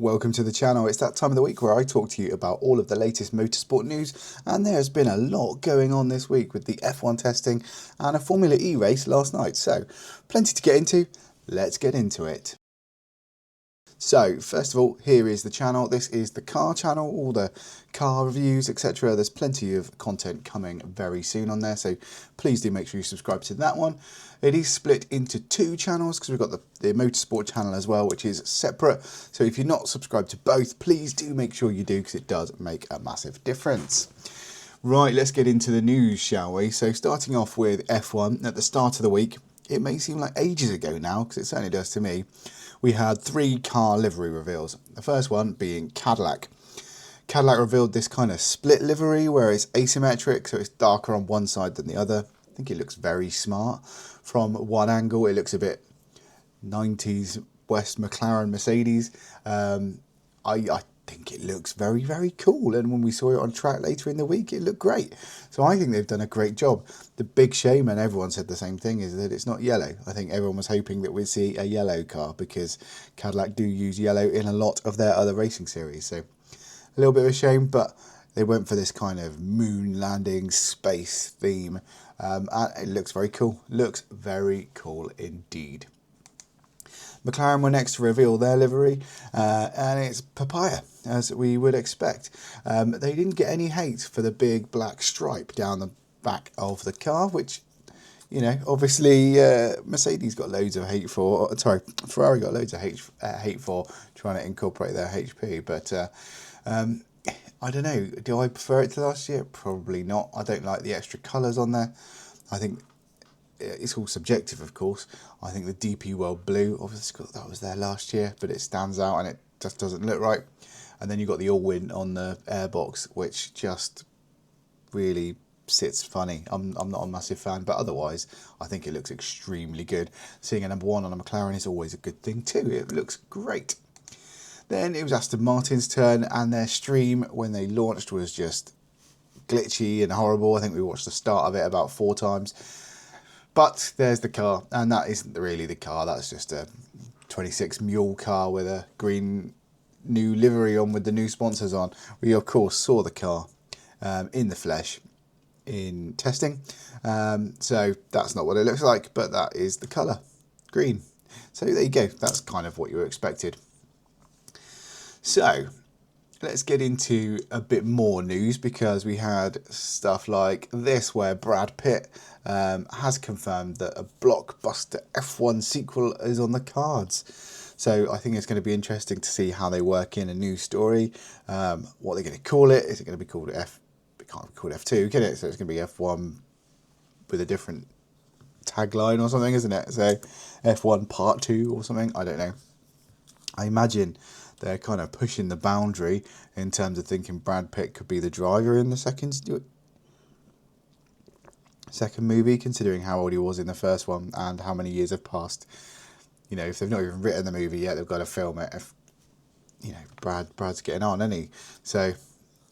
Welcome to the channel. It's that time of the week where I talk to you about all of the latest motorsport news, and there's been a lot going on this week with the F1 testing and a Formula E race last night, so plenty to get into. Let's get into it. So first of all, here is the channel. This is the car channel, all the car reviews, etc. There's plenty of content coming very soon on there, so please do make sure you subscribe to that one. It is split into two channels because we've got the motorsport channel as well, which is separate. So if you're not subscribed to both, please do make sure you do, because it does make a massive difference. Right, let's get into the news, shall we? So starting off with F1 at the start of the week, it may seem like ages ago now, because it certainly does to me. We had 3 car livery reveals. The first one being Cadillac. Cadillac revealed this kind of split livery where it's asymmetric, so it's darker on one side than the other. I think it looks very smart. From one angle, it looks a bit 90s West McLaren Mercedes. I think it looks very, very cool. And when we saw it on track later in the week, it looked great. So I think they've done a great job. The big shame, and everyone said the same thing, is that it's not yellow. I think everyone was hoping that we'd see a yellow car, because Cadillac do use yellow in a lot of their other racing series. So a little bit of a shame, but they went for this kind of moon landing space theme. And it looks very cool. Looks very cool indeed. McLaren were next to reveal their livery, and it's papaya, as we would expect. They didn't get any hate for the big black stripe down the back of the car, which, you know, obviously Mercedes got loads of hate for. Sorry, Ferrari got loads of hate for trying to incorporate their HP. But I don't know. Do I prefer it to last year? Probably not. I don't like the extra colours on there. I think it's all subjective, of course. I think the DP World Blue, obviously that was there last year, but it stands out and it just doesn't look right. And then you've got the all-win on the airbox, which just really sits funny. I'm not a massive fan, but otherwise I think it looks extremely good. Seeing a number 1 on a McLaren is always a good thing too. It looks great. Then it was Aston Martin's turn, and their stream when they launched was just glitchy and horrible. I think we watched the start of it about 4 times. But there's the car, and that isn't really the car. That's just a 26 mule car with a green new livery on with the new sponsors on. We of course saw the car in the flesh in testing. So that's not what it looks like, but that is the colour, green. So there you go. That's kind of what you expected. So let's get into a bit more news, because we had stuff like this where Brad Pitt has confirmed that a blockbuster F1 sequel is on the cards. So I think it's going to be interesting to see how they work in a new story. What they're going to call it. Is it going to be called It can't be called F2, can it? So it's going to be F1 with a different tagline or something, isn't it? So F1 Part 2 or something. I don't know. I imagine they're kind of pushing the boundary in terms of thinking Brad Pitt could be the driver in the second movie, considering how old he was in the first one and how many years have passed. You know, if they've not even written the movie yet, they've got to film it. If, you know, Brad's getting on, isn't he? So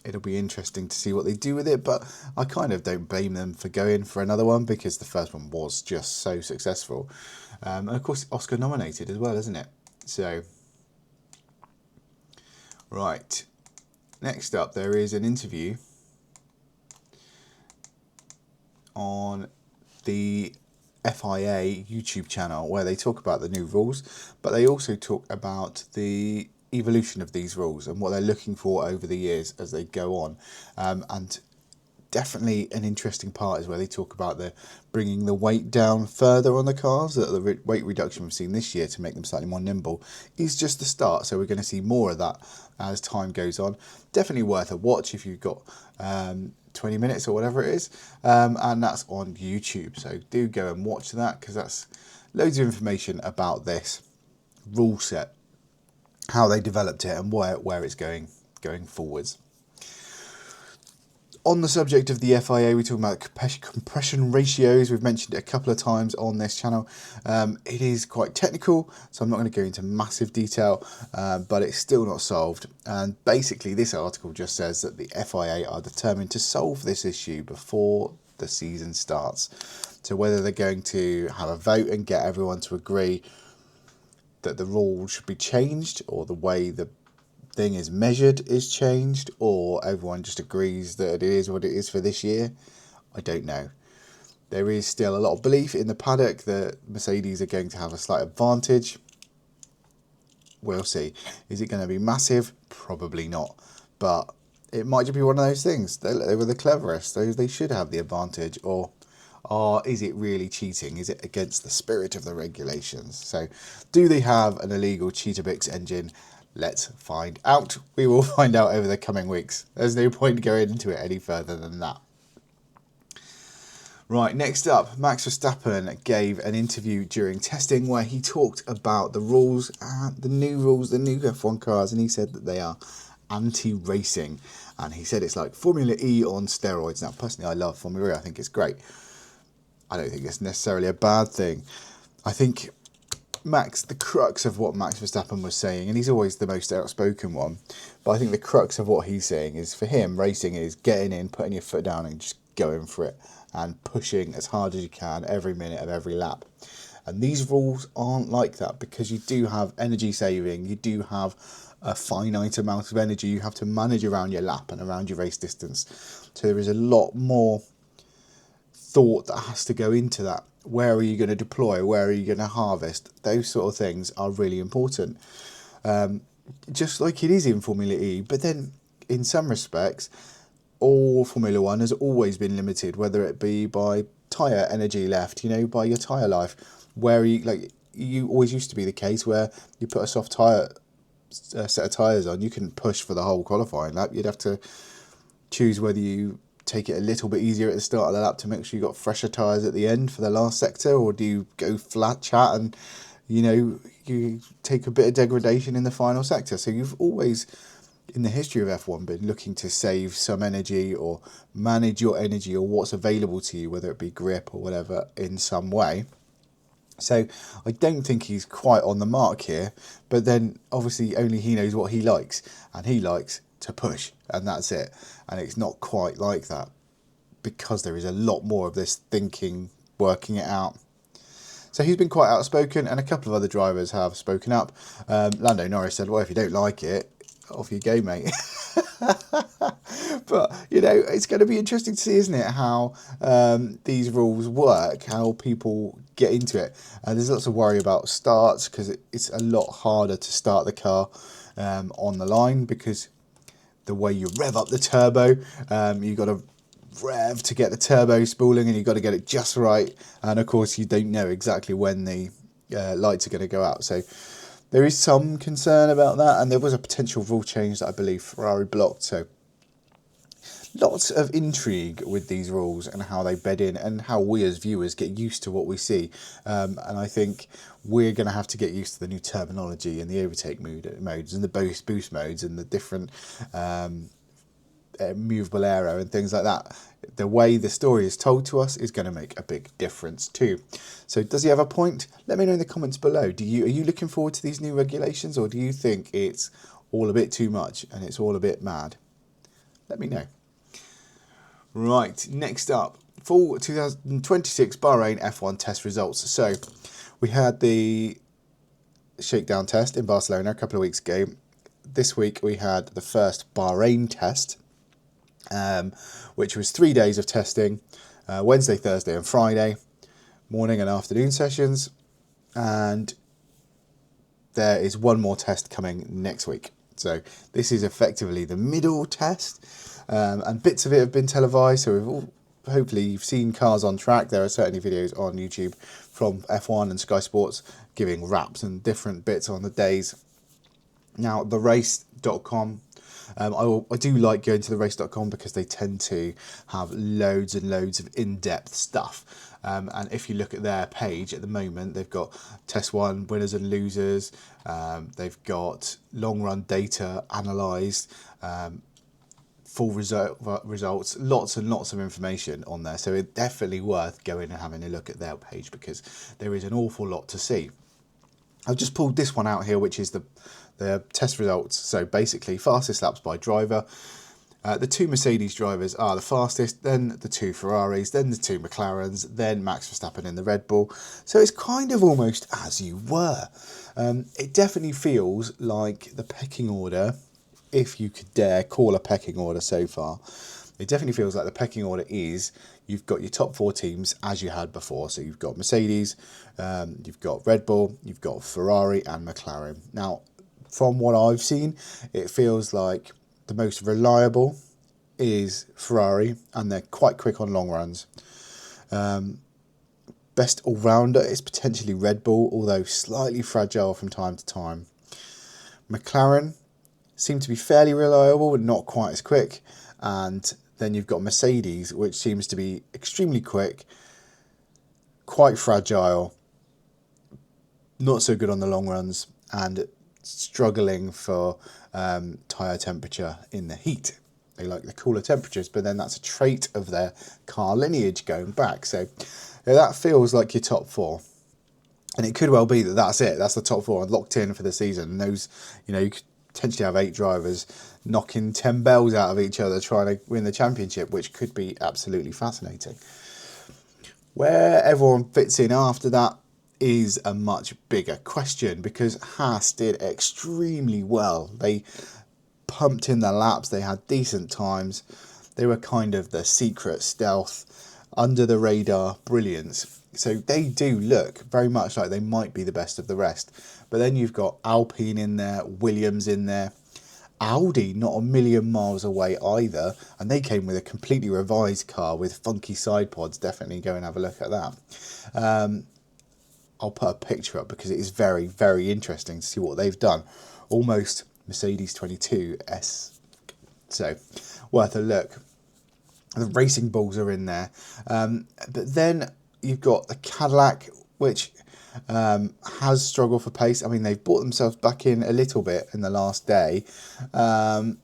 it'll be interesting to see what they do with it, but I kind of don't blame them for going for another one, because the first one was just so successful. And of course, Oscar nominated as well, isn't it? So right, next up there is an interview on the FIA YouTube channel where they talk about the new rules, but they also talk about the evolution of these rules and what they're looking for over the years as they go on. And definitely an interesting part is where they talk about the bringing the weight down further on the cars. That the weight reduction we've seen this year to make them slightly more nimble is just the start, so we're going to see more of that as time goes on. Definitely worth a watch if you've got 20 minutes or whatever it is, and that's on YouTube, so do go and watch that, because that's loads of information about this rule set, how they developed it, and where it's going forwards. On the subject of the FIA, we're talking about compression ratios. We've mentioned it a couple of times on this channel. It is quite technical, so I'm not going to go into massive detail, but it's still not solved. And basically, this article just says that the FIA are determined to solve this issue before the season starts. So whether they're going to have a vote and get everyone to agree that the rule should be changed, or the way the thing is measured is changed, or everyone just agrees that it is what it is for this year. I don't know. There is still a lot of belief in the paddock that Mercedes are going to have a slight advantage. We'll see. Is it going to be massive? Probably not. But it might just be one of those things. They were the cleverest, so they should have the advantage. Or is it really cheating? Is it against the spirit of the regulations? So do they have an illegal Cheetah-Bix engine? Let's find out. We will find out over the coming weeks. There's no point going into it any further than that. Right, next up, Max Verstappen gave an interview during testing where he talked about the rules, the new F1 cars, and he said that they are anti-racing. And he said it's like Formula E on steroids. Now, personally, I love Formula E. I think it's great. I don't think it's necessarily a bad thing. I think the crux of what Max Verstappen was saying, and he's always the most outspoken one, but I think the crux of what he's saying is, for him, racing is getting in, putting your foot down and just going for it and pushing as hard as you can every minute of every lap. And these rules aren't like that, because you do have energy saving, you do have a finite amount of energy you have to manage around your lap and around your race distance. So there is a lot more thought that has to go into that. Where are you going to deploy? Where are you going to harvest? Those sort of things are really important. Just like it is in Formula E, but then in some respects, all Formula One has always been limited, whether it be by tyre energy left, by your tyre life. Where you always used to be the case where you put a soft tyre set of tyres on, you couldn't push for the whole qualifying lap. You'd have to choose whether you take it a little bit easier at the start of the lap to make sure you got fresher tyres at the end for the last sector, or do you go flat chat and you take a bit of degradation in the final sector. So you've always, in the history of F1, been looking to save some energy or manage your energy or what's available to you, whether it be grip or whatever, in some way. So I don't think he's quite on the mark here, but then obviously only he knows what he likes, and he likes to push, and that's it. And it's not quite like that, because there is a lot more of this thinking, working it out. So he's been quite outspoken, and a couple of other drivers have spoken up. Lando Norris said, well, if you don't like it, off you go, mate. But, it's going to be interesting to see, isn't it, how these rules work, how people get into it. There's lots of worry about starts, because it's a lot harder to start the car on the line, because the way you rev up the turbo, you've got to rev to get the turbo spooling, and you've got to get it just right. And, of course, you don't know exactly when the lights are going to go out. So there is some concern about that, and there was a potential rule change that I believe Ferrari blocked. So lots of intrigue with these rules and how they bed in, and how we as viewers get used to what we see. And I think we're going to have to get used to the new terminology and the overtake modes and the boost modes and the different movable aero and things like that. The way the story is told to us is going to make a big difference too. So does he have a point? Let me know in the comments below. Are you looking forward to these new regulations, or do you think it's all a bit too much and it's all a bit mad? Let me know. Right, next up, full 2026 Bahrain F1 test results. So we had the shakedown test in Barcelona a couple of weeks ago. This week we had the first Bahrain test, which was 3 days of testing, Wednesday, Thursday and Friday, morning and afternoon sessions, and there is one more test coming next week. So this is effectively the middle test, and bits of it have been televised, so hopefully you've seen cars on track. There are certainly videos on YouTube from F1 and Sky Sports giving wraps and different bits on the days. Now, the race.com, I do like going to the race.com because they tend to have loads and loads of in-depth stuff. And if you look at their page at the moment, they've got Test 1 winners and losers. They've got long-run data analysed, full results, lots and lots of information on there. So it's definitely worth going and having a look at their page, because there is an awful lot to see. I've just pulled this one out here, which is the test results. So basically, fastest laps by driver. The two Mercedes drivers are the fastest, then the two Ferraris, then the two McLarens, then Max Verstappen in the Red Bull. So it's kind of almost as you were. It definitely feels like the pecking order if you could dare call a pecking order so far, it definitely feels like the pecking order is you've got your top 4 teams as you had before. So you've got Mercedes, you've got Red Bull, you've got Ferrari and McLaren. Now, from what I've seen, it feels like the most reliable is Ferrari, and they're quite quick on long runs. Best all-rounder is potentially Red Bull, although slightly fragile from time to time. McLaren seem to be fairly reliable, but not quite as quick. And then you've got Mercedes, which seems to be extremely quick, quite fragile, not so good on the long runs, and struggling for tyre temperature in the heat. They like the cooler temperatures, but then that's a trait of their car lineage going back. So that feels like your top 4. And it could well be that that's it. That's the top 4 locked in for the season. And those, you could potentially have 8 drivers knocking 10 bells out of each other trying to win the championship, which could be absolutely fascinating. Where everyone fits in after that is a much bigger question, because Haas did extremely well. They pumped in the laps, they had decent times, they were kind of the secret stealth, under the radar brilliance. So they do look very much like they might be the best of the rest. But then you've got Alpine in there, Williams in there, Audi not a million miles away either, and they came with a completely revised car with funky side pods. Definitely go and have a look at that. I'll put a picture up because it is very, very interesting to see what they've done. Almost Mercedes 22S. So, worth a look. The Racing Bulls are in there. But then you've got the Cadillac, which has struggled for pace. I mean, they've brought themselves back in a little bit in the last day. But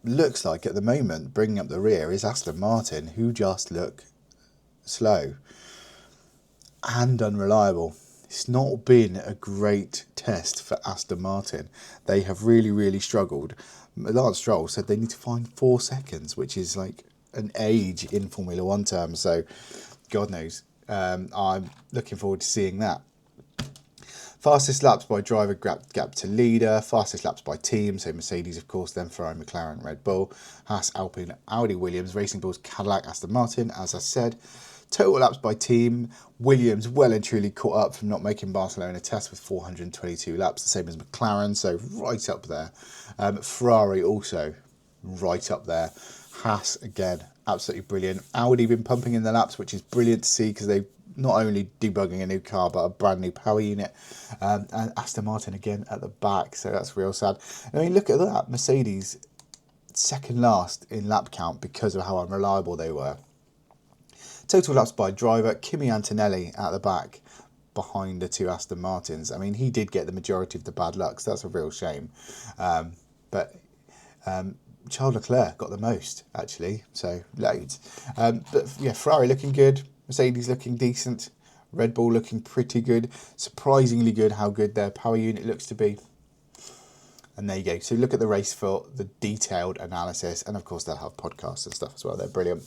looks like at the moment, bringing up the rear is Aston Martin, who just look slow and unreliable. It's not been a great test for Aston Martin. They have really, really struggled. Lance Stroll said they need to find 4 seconds, which is like an age in Formula 1 terms. So, God knows. I'm looking forward to seeing that. Fastest laps by driver gap to leader. Fastest laps by team. So Mercedes, of course, then Ferrari, McLaren, Red Bull, Haas, Alpine, Audi, Williams, Racing Bulls, Cadillac, Aston Martin, as I said. Total laps by team, Williams well and truly caught up from not making Barcelona test with 422 laps, the same as McLaren, so right up there. Ferrari also right up there. Haas, again, absolutely brilliant. Audi been pumping in the laps, which is brilliant to see because they've not only debugging a new car, but a brand new power unit. And Aston Martin again at the back, so that's real sad. I mean, look at that. Mercedes, second last in lap count because of how unreliable they were. Total laps by driver, Kimi Antonelli at the back behind the 2 Aston Martins. I mean, he did get the majority of the bad luck, so that's a real shame. But Charles Leclerc got the most, actually, so loads. But yeah, Ferrari looking good, Mercedes looking decent, Red Bull looking pretty good, surprisingly good how good their power unit looks to be. And there you go. So look at the race for the detailed analysis, and of course they'll have podcasts and stuff as well. They're brilliant.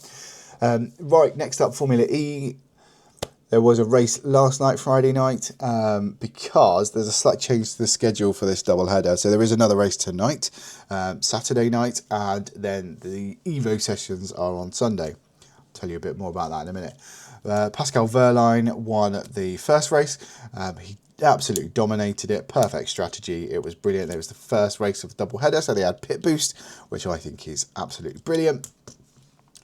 Right, next up, Formula E. There was a race last night, Friday night, because there's a slight change to the schedule for this doubleheader. So there is another race tonight, Saturday night, and then the Evo sessions are on Sunday. I'll tell you a bit more about that in a minute. Pascal Wehrlein won the first race. He absolutely dominated it. Perfect strategy. It was brilliant. It was the first race of the doubleheader, so they had pit boost, which I think is absolutely brilliant.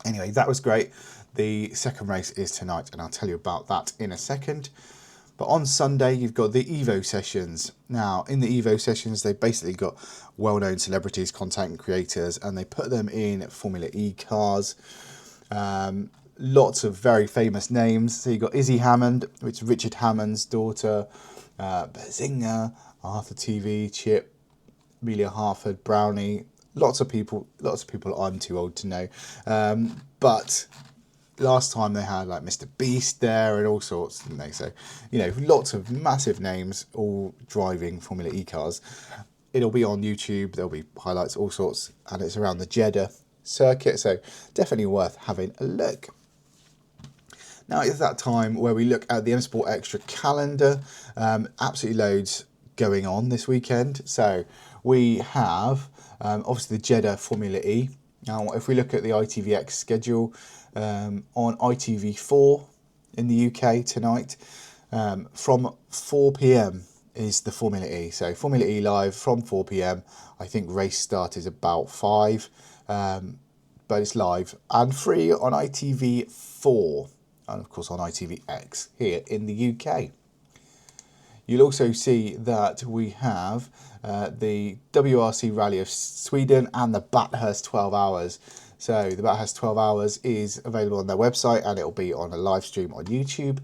Anyway, that was great. The second race is tonight, and I'll tell you about that in a second. But on Sunday, you've got the Evo sessions. Now, in the Evo sessions, they've basically got well-known celebrities, content creators, and they put them in Formula E cars. Lots of very famous names. So you've got Izzy Hammond, which is Richard Hammond's daughter, Bazinga, Arthur TV, Chip, Amelia Harford, Brownie. Lots of people I'm too old to know. But last time they had like Mr. Beast there and all sorts, didn't they? So, lots of massive names all driving Formula E cars. It'll be on YouTube. There'll be highlights, all sorts, and it's around the Jeddah circuit. So definitely worth having a look. Now it's that time where we look at the M Sport Extra calendar. Absolutely loads going on this weekend. So we have obviously the Jeddah Formula E. Now, if we look at the ITVX schedule, on ITV4 in the UK tonight, from 4 p.m. is the Formula E. So Formula E live from 4 p.m. I think race start is about 5, but it's live and free on ITV4 and of course on ITVX here in the UK. You'll also see that we have the WRC Rally of Sweden and the Bathurst 12 Hours. So the Bathurst 12 Hours is available on their website, and it'll be on a live stream on YouTube.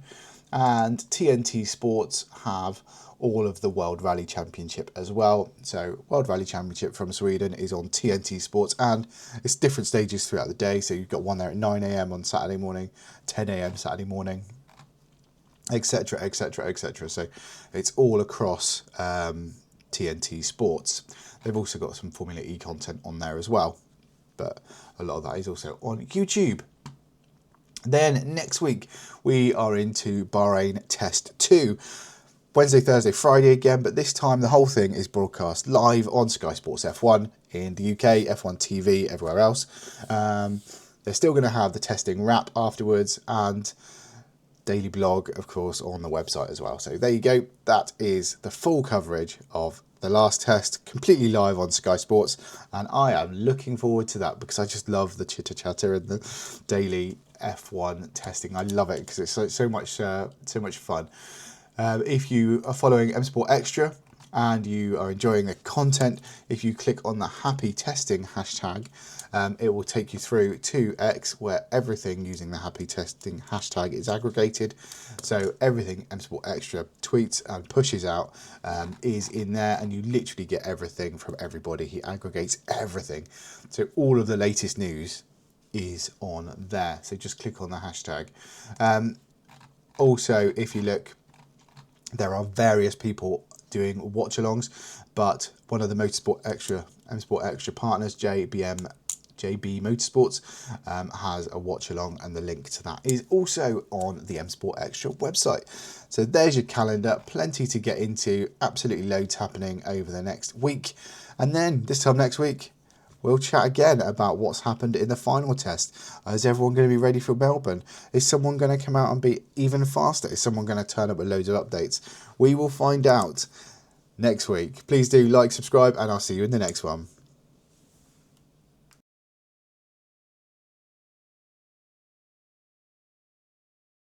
And TNT Sports have all of the World Rally Championship as well. So World Rally Championship from Sweden is on TNT Sports, and it's different stages throughout the day. So you've got one there at 9 a.m. on Saturday morning, 10 a.m. Saturday morning, etc, etc, etc. So it's all across TNT Sports. They've also got some Formula E content on there as well, but a lot of that is also on YouTube. Then next week we are into Bahrain Test 2. Wednesday, Thursday, Friday again, but this time the whole thing is broadcast live on Sky Sports F1 in the UK, F1 TV everywhere else. They're still going to have the testing wrap afterwards, and daily blog, of course, on the website as well. So there you go. That is the full coverage of the last test, completely live on Sky Sports, and I am looking forward to that because I just love the chitter chatter and the daily F1 testing. I love it because it's so much fun. If you are following M Sport Extra and you are enjoying the content, if you click on the Happy Testing hashtag, it will take you through to X, where everything using the Happy Testing hashtag is aggregated. So everything M Sport Extra tweets and pushes out is in there, and you literally get everything from everybody. He aggregates everything. So all of the latest news is on there. So just click on the hashtag. Also, if you look, there are various people doing watch-alongs, but one of the Motorsport Extra, M Sport Extra partners, JB Motorsports, has a watch-along, and the link to that is also on the M Sport Extra website. So there's your calendar, plenty to get into, absolutely loads happening over the next week. And then this time next week, we'll chat again about what's happened in the final test. Is everyone going to be ready for Melbourne? Is someone going to come out and be even faster? Is someone going to turn up with loads of updates? We will find out next week. Please do like, subscribe, and I'll see you in the next one.